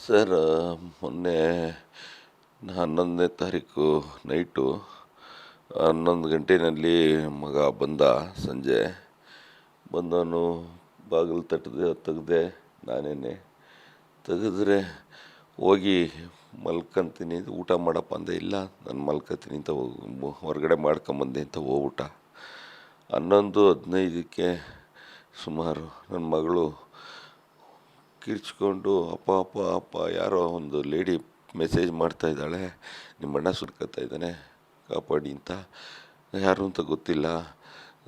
Sir, ಮೊನ್ನೆ 11ನೇ ತಾರೀಕು night 11 ಗಂಟೆಯಲ್ಲಿ ಮಗ ಬಂದ. ಸಂಜೆ ಬಂದವನು ಬಾಗಿಲು ತೆಗೆದೆ. ನಾನೇನೆ ತೆಗೆದ್ರೆ ಹೋಗಿ ಮಲ್ಕೊಂತೀನಿ, ಊಟ ಮಾಡಪ್ಪ ಅಂದೆ. ಇಲ್ಲ, ನಾನು ಮಲ್ಕೊತೀನಿ ಅಂತ ಹೊರಗಡೆ ಮಾಡ್ಕೊಂಬಂದೆ ಅಂತ ಹೋಗ್ಬಿಟ್ಟ. 11:15ಕ್ಕೆ ಸುಮಾರು ನನ್ನ ಮಗಳು ಕಿರ್ಚ್ಕೊಂಡು, ಅಪ್ಪ ಅಪ್ಪ ಅಪ್ಪ, ಯಾರೋ ಒಂದು ಲೇಡಿ ಮೆಸೇಜ್ ಮಾಡ್ತಾಯಿದ್ದಾಳೆ, ನಿಮ್ಮ ಅಣ್ಣ ಸುರ್ಕೊತಾ ಇದ್ದಾನೆ, ಕಾಪಾಡಿ ಅಂತ. ಯಾರು ಅಂತ ಗೊತ್ತಿಲ್ಲ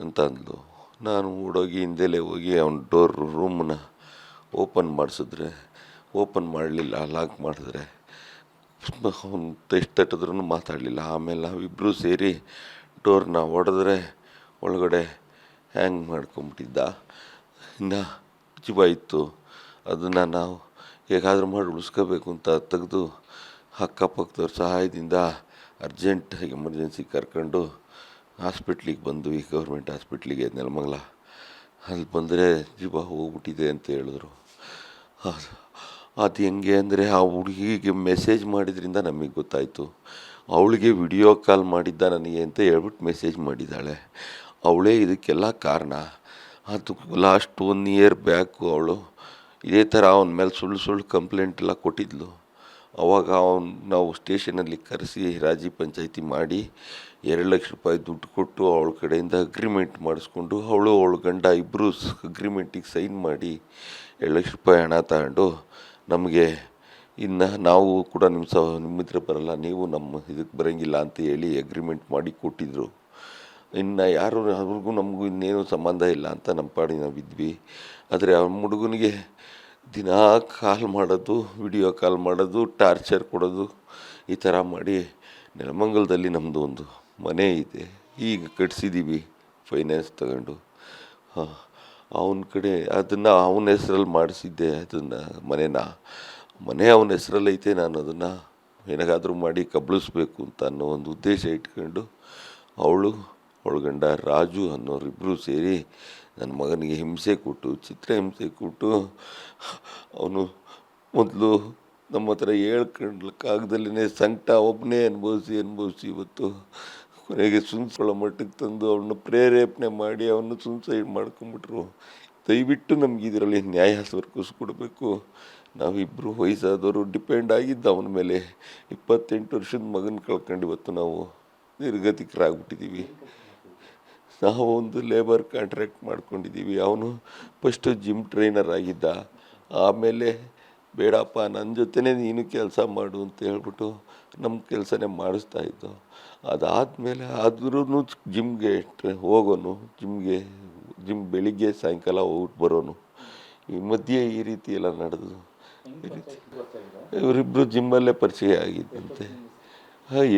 ಅಂತ ಅಂದ್ಲು. ನಾನು ಓಡೋಗಿ ಹಿಂದೆಲೇ ಹೋಗಿ ಅವನ ರೂಮನ್ನ ಓಪನ್ ಮಾಡಲಿಲ್ಲ. ಲಾಕ್ ಮಾಡಿದ್ರೆ ಅವನು ಎಷ್ಟು ತಟ್ಟಿದ್ರೂ ಮಾತಾಡಲಿಲ್ಲ. ಆಮೇಲೆ ನಾವಿಬ್ಬರೂ ಸೇರಿ ಡೋರ್ನ ಹೊಡೆದ್ರೆ ಒಳಗಡೆ ಹ್ಯಾಂಗ್ ಮಾಡ್ಕೊಂಬಿಟ್ಟಿದ್ದ. ಇನ್ನು ಜೀವ ಇತ್ತು. ಅದನ್ನು ನಾವು ಹೇಗಾದರೂ ಮಾಡಿ ಉಳಿಸ್ಕೋಬೇಕು ಅಂತ ತೆಗೆದು ಅಕ್ಕಪಕ್ಕದವ್ರ ಸಹಾಯದಿಂದ ಅರ್ಜೆಂಟಾಗಿ ಎಮರ್ಜೆನ್ಸಿ ಕರ್ಕೊಂಡು ಹಾಸ್ಪಿಟ್ಲಿಗೆ ಬಂದ್ವಿ, ಗೌರ್ಮೆಂಟ್ ಹಾಸ್ಪಿಟ್ಲಿಗೆ ನೆಲಮಂಗಲ. ಅಲ್ಲಿ ಬಂದರೆ ಜೀವ ಹೋಗ್ಬಿಟ್ಟಿದೆ ಅಂತ ಹೇಳಿದ್ರು. ಅದು ಹೆಂಗೆ ಅಂದರೆ, ಆ ಹುಡುಗಿಗೆ ಮೆಸೇಜ್ ಮಾಡಿದ್ರಿಂದ ನಮಗೆ ಗೊತ್ತಾಯಿತು. ಅವಳಿಗೆ ವಿಡಿಯೋ ಕಾಲ್ ಮಾಡಿದ್ದ ನನಗೆ ಅಂತ ಹೇಳ್ಬಿಟ್ಟು ಮೆಸೇಜ್ ಮಾಡಿದ್ದಾಳೆ. ಅವಳೇ ಇದಕ್ಕೆಲ್ಲ ಕಾರಣ. ಅದು ಲಾಸ್ಟ್ 1 ಇಯರ್ ಬ್ಯಾಕು ಅವಳು ಇದೇ ಥರ ಅವನ ಮೇಲೆ ಸುಳ್ಳು ಕಂಪ್ಲೇಂಟ್ ಎಲ್ಲ ಕೊಟ್ಟಿದ್ಲು. ಅವಾಗ ನಾವು ಸ್ಟೇಷನಲ್ಲಿ ಕರೆಸಿ ರಾಜಿ ಪಂಚಾಯಿತಿ ಮಾಡಿ 2 ಲಕ್ಷ ರೂಪಾಯಿ ದುಡ್ಡು ಕೊಟ್ಟು ಅವಳ ಕಡೆಯಿಂದ ಅಗ್ರಿಮೆಂಟ್ ಮಾಡಿಸ್ಕೊಂಡು, ಅವಳ ಗಂಡ ಇಬ್ಬರು ಅಗ್ರಿಮೆಂಟಿಗೆ ಸೈನ್ ಮಾಡಿ 2 ಲಕ್ಷ ರೂಪಾಯಿ ಹಣ ತಗೊಂಡು ನಮಗೆ, ಇನ್ನು ನಾವು ಕೂಡ ನಿಮ್ಮಿದ್ರೆ ಬರಲ್ಲ, ನೀವು ನಮ್ಮ ಇದಕ್ಕೆ ಬರೋಂಗಿಲ್ಲ ಅಂತ ಹೇಳಿ ಅಗ್ರಿಮೆಂಟ್ ಮಾಡಿ ಕೊಟ್ಟಿದ್ರು. ಇನ್ನು ಅವ್ರಿಗೂ ನಮಗೂ ಇನ್ನೇನು ಸಂಬಂಧ ಇಲ್ಲ ಅಂತ ನಮ್ಮ ಪಾಡಿಗೆ ನಾವು ಇದ್ವಿ. ಆದರೆ ಆ ಹುಡುಗನಿಗೆ ದಿನಾ ಕಾಲ್ ಮಾಡೋದು, ವಿಡಿಯೋ ಕಾಲ್ ಮಾಡೋದು, ಟಾರ್ಚರ್ ಕೊಡೋದು, ಈ ಥರ ಮಾಡಿ ನೆಲಮಂಗಲದಲ್ಲಿ ನಮ್ಮದು ಒಂದು ಮನೆ ಇದೆ, ಈಗ ಕಟ್ಸಿದ್ದೀವಿ ಫೈನಾನ್ಸ್ ತಗೊಂಡು. ಅವನ ಕಡೆ ಅದನ್ನು ಅವನ ಹೆಸ್ರಲ್ಲಿ ಮಾಡಿಸಿದ್ದೆ. ಅದನ್ನು ಮನೆ ಅವನ ಹೆಸ್ರಲ್ಲೈತೆ. ನಾನು ಅದನ್ನು ಏನಾಗಾದರೂ ಮಾಡಿ ಕಬಳಿಸ್ಬೇಕು ಅಂತ ಅನ್ನೋ ಒಂದು ಉದ್ದೇಶ ಇಟ್ಕೊಂಡು ಅವಳ ಗಂಡ ರಾಜು ಅನ್ನೋರಿಬ್ಬರು ಸೇರಿ ನನ್ನ ಮಗನಿಗೆ ಚಿತ್ರಹಿಂಸೆ ಕೊಟ್ಟು ಅವನು ಮೊದಲು ನಮ್ಮ ಹತ್ರ ಹೇಳ್ಕೊಳ್ಳೋಕ್ಕಾಗ್ದಲೇ ಸಂಕಟ ಒಬ್ಬನೇ ಅನುಭವಿಸಿ ಇವತ್ತು ಕೊನೆಗೆ ಸುನ್ಸ್ಕೊಳ್ಳೋ ಮಟ್ಟಕ್ಕೆ ತಂದು ಅವನ್ನ ಪ್ರೇರೇಪಣೆ ಮಾಡಿ ಅವನು ಸುಸೈಡ್ ಮಾಡ್ಕೊಂಬಿಟ್ರು. ದಯವಿಟ್ಟು ನಮ್ಗೆ ಇದರಲ್ಲಿ ನ್ಯಾಯ ದೊರಕಿಸ್ಕೊಡ್ಬೇಕು. ನಾವಿಬ್ಬರು ವಯಸ್ಸಾದವರು ಡಿಪೆಂಡ್ ಆಗಿದ್ದು ಅವನ ಮೇಲೆ. 28 ವರ್ಷದ ಮಗನ ಕಳ್ಕೊಂಡು ಇವತ್ತು ನಾವು ನಿರ್ಗತಿಕರಾಗ್ಬಿಟ್ಟಿದ್ದೀವಿ. ನಾವು ಒಂದು ಲೇಬರ್ ಕಾಂಟ್ರಾಕ್ಟ್ ಮಾಡ್ಕೊಂಡಿದ್ದೀವಿ. ಅವನು ಫಸ್ಟು ಜಿಮ್ ಟ್ರೈನರ್ ಆಗಿದ್ದ. ಆಮೇಲೆ ಬೇಡಪ್ಪ, ನನ್ನ ಜೊತೆನೇ ನೀನು ಕೆಲಸ ಮಾಡು ಅಂತ ಹೇಳ್ಬಿಟ್ಟು ನಮ್ಮ ಕೆಲಸನೇ ಮಾಡಿಸ್ತಾಯಿದ್ದು. ಅದಾದಮೇಲೆ ಆದ್ರೂ ಜಿಮ್ಗೆ ಹೋಗೋನು, ಜಿಮ್ ಬೆಳಿಗ್ಗೆ ಸಾಯಂಕಾಲ ಹೋಗ್ಬಿಟ್ಟು ಬರೋನು. ಈ ಮಧ್ಯೆ ಈ ರೀತಿ ಎಲ್ಲ ನಡೆದು ಇವರಿಬ್ಬರು ಜಿಮ್ಮಲ್ಲೇ ಪರಿಚಯ ಆಗಿದ್ದಂತೆ.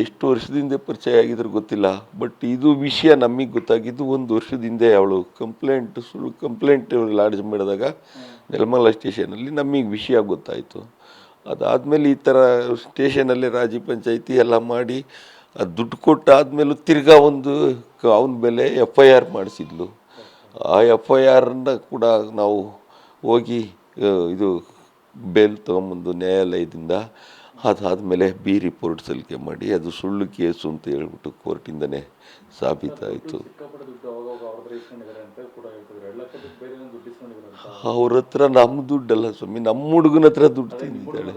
ಎಷ್ಟು ವರ್ಷದಿಂದ ಪರಿಚಯ ಆಗಿದ್ರು ಗೊತ್ತಿಲ್ಲ. ಬಟ್ ಇದು ವಿಷಯ ನಮಗೆ ಗೊತ್ತಾಗಿದ್ದು 1 ವರ್ಷದ ಹಿಂದೆ. ಅವಳು ಸುಳ್ಳು ಕಂಪ್ಲೇಂಟ್ ಲಾಡ್ಜ್ ಮಾಡಿದಾಗ ನೆಲಮಂಗಲ ಸ್ಟೇಷನಲ್ಲಿ ನಮಗೆ ವಿಷಯ ಗೊತ್ತಾಯಿತು. ಅದಾದಮೇಲೆ ಈ ಥರ ಸ್ಟೇಷನಲ್ಲಿ ರಾಜಿ ಪಂಚಾಯಿತಿ ಎಲ್ಲ ಮಾಡಿ ಅದು ದುಡ್ಡು ಕೊಟ್ಟಾದ್ಮೇಲೂ ತಿರ್ಗಾ ಅವನ ಮೇಲೆ FIR ಮಾಡಿಸಿದ್ಲು. ಆ FIRನ ಕೂಡ ನಾವು ಹೋಗಿ ಇದು ಬೇಲ್ ತೊಗೊಂಬಂದು ನ್ಯಾಯಾಲಯದಿಂದ ಅದಾದಮೇಲೆ ರಿಪೋರ್ಟ್ ಸಲ್ಲಿಕೆ ಮಾಡಿ ಅದು ಸುಳ್ಳು ಕೇಸು ಅಂತ ಹೇಳ್ಬಿಟ್ಟು ಕೋರ್ಟಿಂದನೇ ಸಾಬೀತಾಯಿತು. ಅವ್ರ ಹತ್ರ ನಮ್ಮ ದುಡ್ಡಲ್ಲ ಸ್ವಾಮಿ, ನಮ್ಮ ಹುಡುಗನ ಹತ್ರ ದುಡ್ಡು ತಿಂದಿದ್ದಾಳೆ.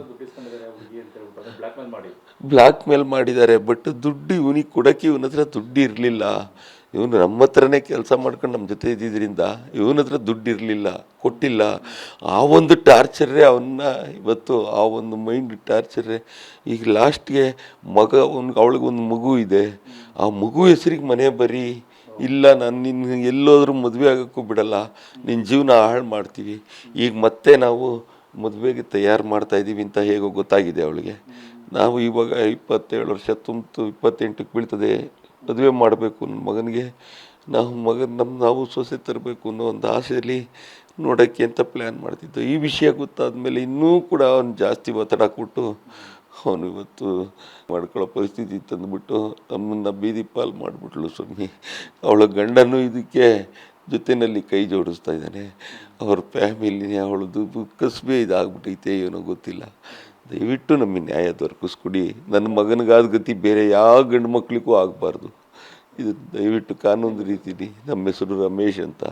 ಬ್ಲ್ಯಾಕ್ ಮೇಲ್ ಮಾಡಿದ್ದಾರೆ. ಬಟ್ ದುಡ್ಡು ಇವನಿಗೆ ಕೊಡೋಕ್ಕೆ ಇವನ ಹತ್ರ ದುಡ್ಡು ಇರಲಿಲ್ಲ. ಇವನು ನಮ್ಮ ಹತ್ರನೇ ಕೆಲಸ ಮಾಡ್ಕೊಂಡು ನಮ್ಮ ಜೊತೆ ಇದ್ದಿದ್ದರಿಂದ ಇವನ ಹತ್ರ ದುಡ್ಡು ಇರಲಿಲ್ಲ, ಕೊಟ್ಟಿಲ್ಲ. ಆ ಒಂದು ಟಾರ್ಚರೇ ಅವನ್ನ ಇವತ್ತು, ಆ ಒಂದು ಮೈಂಡ್ ಟಾರ್ಚರೇ. ಈಗ ಲಾಸ್ಟ್ಗೆ ಅವಳಿಗೊಂದು ಮಗು ಇದೆ. ಆ ಮಗು ಹೆಸರಿಗೆ ಮನೆ ಬರೀ, ಇಲ್ಲ ನಾನು ನಿನ್ನ ಎಲ್ಲೋದ್ರೂ ಮದುವೆ ಆಗೋಕ್ಕೂ ಬಿಡಲ್ಲ, ನಿನ್ನ ಜೀವನ ಹಾಳು ಮಾಡ್ತೀವಿ. ಈಗ ಮತ್ತೆ ನಾವು ಮದುವೆಗೆ ತಯಾರು ಮಾಡ್ತಾಯಿದ್ದೀವಿ ಅಂತ ಹೇಗೋ ಗೊತ್ತಾಗಿದೆ ಅವಳಿಗೆ. ನಾವು ಇವಾಗ 27 ವರ್ಷ ತುಂಬಿತು, 28ಕ್ಕೆ ಬೀಳ್ತದೆ, ಮದುವೆ ಮಾಡಬೇಕು ನನ್ನ ಮಗನಿಗೆ. ನಾವು ಸೊಸೆ ತರಬೇಕು ಅನ್ನೋ ಒಂದು ಆಸೆಯಲ್ಲಿ ನೋಡೋಕ್ಕೆ ಅಂತ ಪ್ಲ್ಯಾನ್ ಮಾಡ್ತಿದ್ದು. ಈ ವಿಷಯ ಗೊತ್ತಾದಮೇಲೆ ಇನ್ನೂ ಕೂಡ ಅವನು ಜಾಸ್ತಿ ಒತ್ತಡ ಕೊಟ್ಟು ಅವನು ಇವತ್ತು ಮಾಡ್ಕೊಳ್ಳೋ ಪರಿಸ್ಥಿತಿ ತಂದುಬಿಟ್ಟು ನಮ್ಮನ್ನು ಬೀದಿ ಪಾಲು ಮಾಡಿಬಿಟ್ಲು ಸ್ವಾಮಿ. ಅವಳ ಗಂಡನೂ ಇದಕ್ಕೆ ಜೊತೆಯಲ್ಲಿ ಕೈ ಜೋಡಿಸ್ತಾ ಇದ್ದಾನೆ. ಅವ್ರ ಫ್ಯಾಮಿಲಿನೇ ಅವಳದು ಕಸ್ಬೆ ಇದಾಗ್ಬಿಟ್ಟೈತೆ ಏನೋ ಗೊತ್ತಿಲ್ಲ. ದಯವಿಟ್ಟು ನಮಗೆ ನ್ಯಾಯ ದೊರಕಿಸ್ಕೊಡಿ. ನನ್ನ ಮಗನಿಗಾದ ಗತಿ ಬೇರೆ ಯಾವ ಗಂಡು ಮಕ್ಕಳಿಗೂ ಆಗಬಾರ್ದು. ಇದು ದಯವಿಟ್ಟು ಕಾನೂನು ರೀತಿಲಿ. ನಮ್ಮ ಹೆಸರು ರಮೇಶ್ ಅಂತ.